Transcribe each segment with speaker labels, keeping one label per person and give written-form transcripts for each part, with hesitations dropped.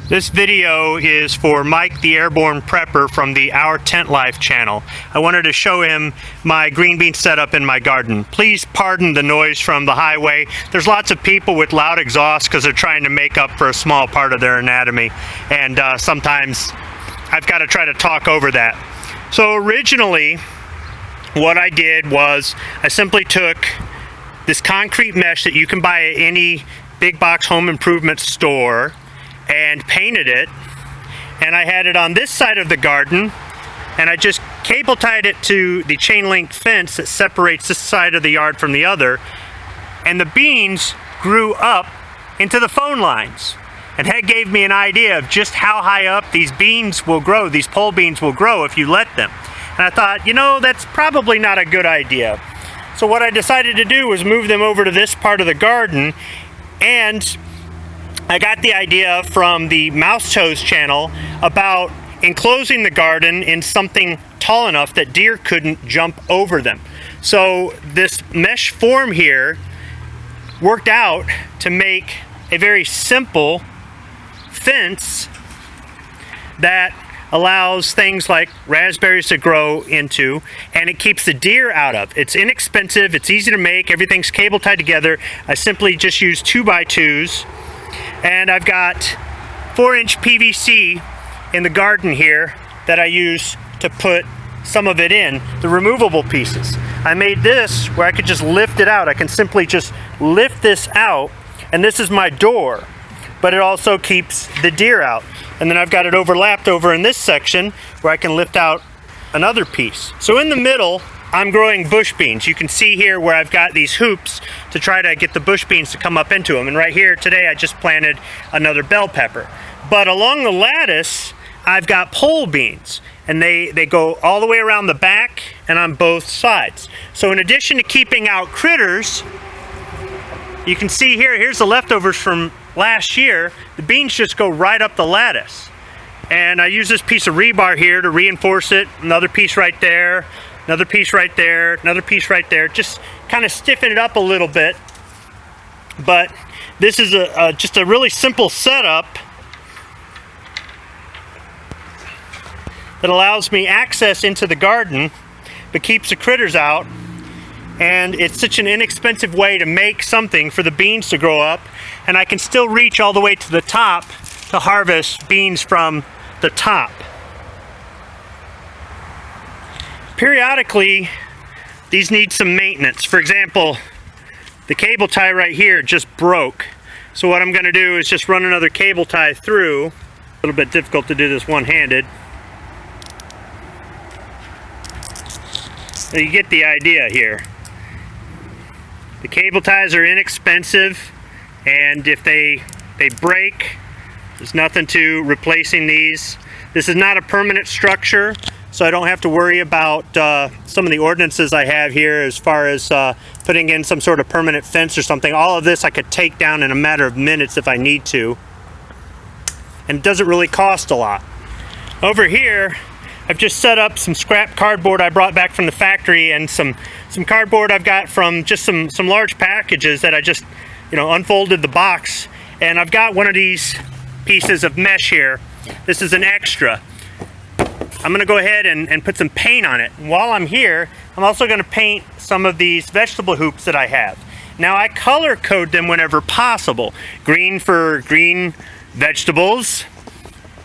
Speaker 1: This video is for Mike the Airborne Prepper from the OurTentLife channel. I wanted to show him my green bean setup in my garden. Please pardon the noise from the highway. There's lots of people with loud exhaust because they're trying to make up for a small part of their anatomy, and sometimes I've got to try to talk over that. So originally what I did was I simply took this concrete mesh that you can buy at any big box home improvement store and painted it, and I had it on this side of the garden, and I just cable tied it to the chain link fence that separates this side of the yard from the other, and the beans grew up into the phone lines. And that gave me an idea of just how high up these beans will grow, these pole beans will grow if you let them. And I thought, you know, that's probably not a good idea. So what I decided to do was move them over to this part of the garden, and I got the idea from the Mouse Toes channel about enclosing the garden in something tall enough that deer couldn't jump over them. So this mesh form here worked out to make a very simple fence that allows things like raspberries to grow into, and it keeps the deer out of. It's inexpensive, it's easy to make, everything's cable tied together. I simply just use 2x2s. And I've got 4-inch PVC in the garden here that I use to put some of it in, the removable pieces. I made this where I could just lift it out. I can simply just lift this out, and this is my door, but it also keeps the deer out. And then I've got it overlapped over in this section where I can lift out another piece. So in the middle, I'm growing bush beans. You can see here where I've got these hoops to try to get the bush beans to come up into them. And right here today I just planted another bell pepper. But along the lattice I've got pole beans, and they go all the way around the back and on both sides. So in addition to keeping out critters, you can see here's the leftovers from last year. The beans just go right up the lattice. And I use this piece of rebar here to reinforce it. Another piece right there. Another piece right there, another piece right there, just kind of stiffen it up a little bit. But this is just a really simple setup that allows me access into the garden, but keeps the critters out. And it's such an inexpensive way to make something for the beans to grow up, and I can still reach all the way to the top to harvest beans from the top. Periodically, these need some maintenance. For example, the cable tie right here just broke. So what I'm going to do is just run another cable tie through. A little bit difficult to do this one-handed. So you get the idea here. The cable ties are inexpensive, and if they break, there's nothing to replacing these. This is not a permanent structure, so I don't have to worry about some of the ordinances I have here as far as putting in some sort of permanent fence or something. All of this I could take down in a matter of minutes if I need to. And it doesn't really cost a lot. Over here, I've just set up some scrap cardboard I brought back from the factory, and some cardboard I've got from just some large packages that I just, unfolded the box. And I've got one of these pieces of mesh here. This is an extra. I'm going to go ahead and put some paint on it. And while I'm here, I'm also going to paint some of these vegetable hoops that I have. Now I color code them whenever possible. Green for green vegetables,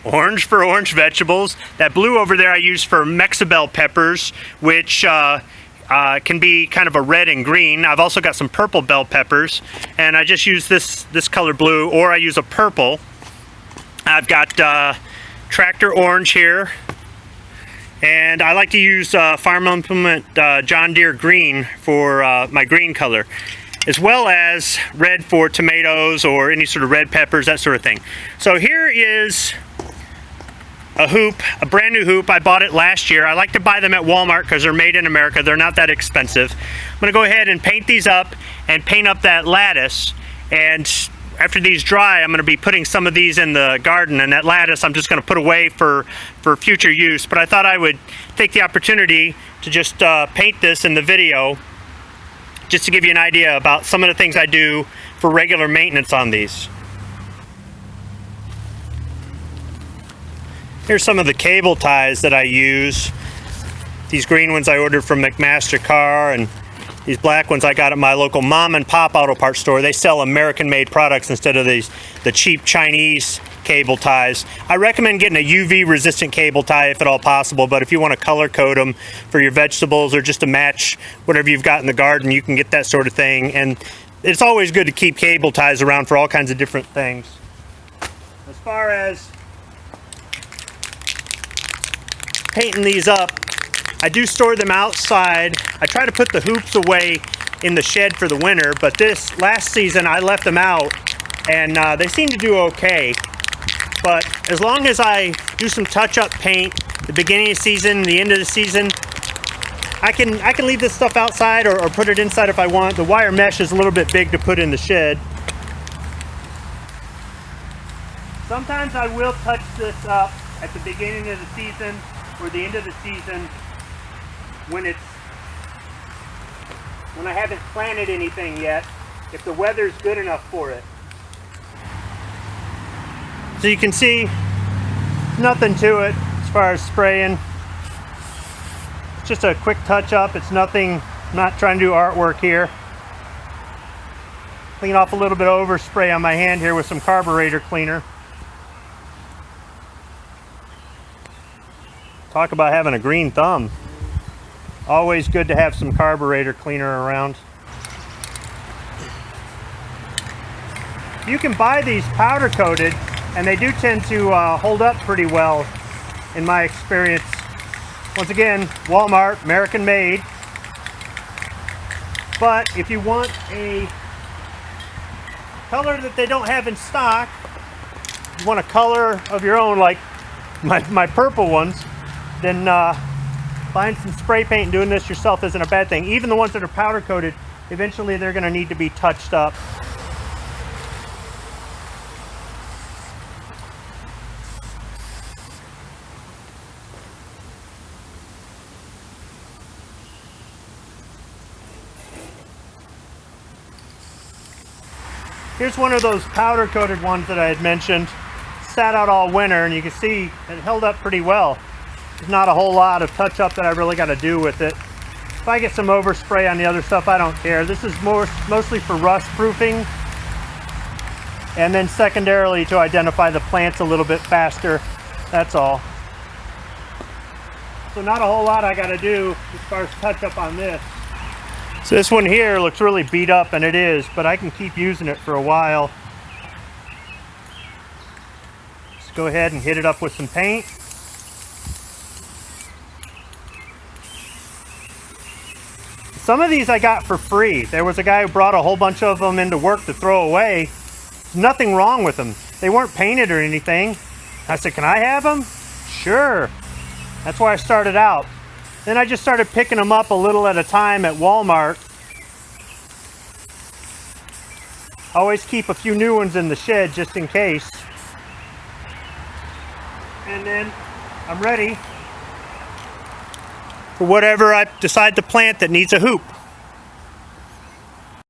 Speaker 1: orange for orange vegetables. That blue over there I use for Mexibel peppers, which can be kind of a red and green. I've also got some purple bell peppers, and I just use this color blue, or I use a purple. I've got tractor orange here. And I like to use Farm Implement John Deere green for my green color, as well as red for tomatoes or any sort of red peppers, that sort of thing. So here is a hoop, a brand new hoop. I bought it last year. I like to buy them at Walmart because they're made in America. They're not that expensive. I'm going to go ahead and paint these up and paint up that lattice. And after these dry, I'm going to be putting some of these in the garden, and that lattice I'm just going to put away for future use. But I thought I would take the opportunity to just paint this in the video, just to give you an idea about some of the things I do for regular maintenance on these. Here's some of the cable ties that I use. These green ones I ordered from McMaster Car, and these black ones I got at my local mom and pop auto parts store. They sell American-made products instead of the cheap Chinese cable ties. I recommend getting a UV resistant cable tie if at all possible, but if you want to color code them for your vegetables or just to match whatever you've got in the garden, you can get that sort of thing. And it's always good to keep cable ties around for all kinds of different things. As far as painting these up, I do store them outside. I try to put the hoops away in the shed for the winter, but this last season I left them out and they seem to do okay. But as long as I do some touch-up paint the beginning of the season, the end of the season, I can leave this stuff outside or put it inside if I want. The wire mesh is a little bit big to put in the shed. Sometimes I will touch this up at the beginning of the season or the end of the season when I haven't planted anything yet, if the weather's good enough for it. So you can see nothing to it as far as spraying. It's just a quick touch up. It's nothing, I'm not trying to do artwork here. Clean off a little bit of overspray on my hand here with some carburetor cleaner. Talk about having a green thumb. Always good to have some carburetor cleaner around. You can buy these powder coated, and they do tend to hold up pretty well in my experience. Once again, Walmart, American made. But if you want a color that they don't have in stock, you want a color of your own like my purple ones, then buying some spray paint and doing this yourself isn't a bad thing. Even the ones that are powder coated, eventually they're going to need to be touched up. Here's one of those powder coated ones that I had mentioned. Sat out all winter, and you can see it held up pretty well. There's not a whole lot of touch up that I really got to do with it. If I get some overspray on the other stuff, I don't care. This is mostly for rust proofing, and then secondarily to identify the plants a little bit faster. That's all. So not a whole lot I got to do as far as touch up on this. So this one here looks really beat up, and it is, but I can keep using it for a while. Just go ahead and hit it up with some paint. Some of these I got for free. There was a guy who brought a whole bunch of them into work to throw away. There's nothing wrong with them. They weren't painted or anything. I said, can I have them? Sure. That's why I started out. Then I just started picking them up a little at a time at Walmart. Always keep a few new ones in the shed just in case. And then I'm ready for whatever I decide to plant that needs a hoop.